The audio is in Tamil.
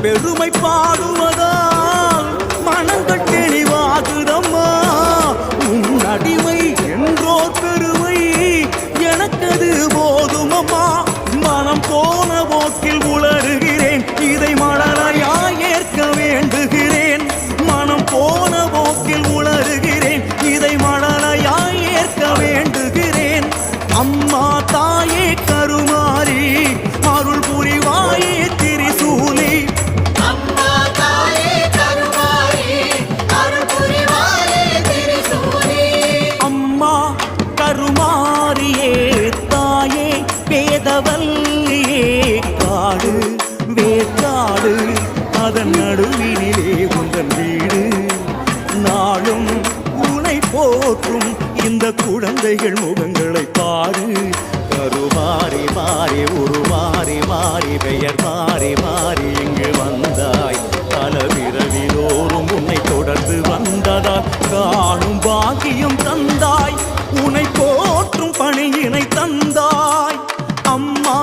பெருமை பாடுவதால் மனங்கள் தெளிவாகுதம்மா. உன் அடிமை என்றோர் பெருமை எனக்கது போதுமம்மா. மனம் போன போக்கில் உளறுகிறேன், இதை மழலையாய் ஏற்க வேண்டுகிறேன். மனம் போன போக்கில் உளறுகிறேன், இதை மழலையாய் ஏற்க வேண்டுகிறேன். அம்மா தாயே கருமாரி, அருள் புரிவாயே திரிசூலி. அம்மா தாயே கருமாரி, அருள் புரிவாயே திரிசூலி. அம்மா கருமாரியே தாயே வேதவல்லியே, காடு வேற்காடு அதன் நடுவினிலே உந்தன் வீடு. நாளும் உனை போற்றும் இந்த குழந்தைகள் முகங்களை பாரு. கருமாறி மாறி உருமாறி மாறி பெயர் மாறி மாறி இங்கு வந்தாய். பல பிறவிதோறும் உன்னை தொடர்ந்து வந்ததால் காணும் பாக்கியம் தந்தாய். உன்னை போற்றும் பணியினை தந்தாய். அம்மா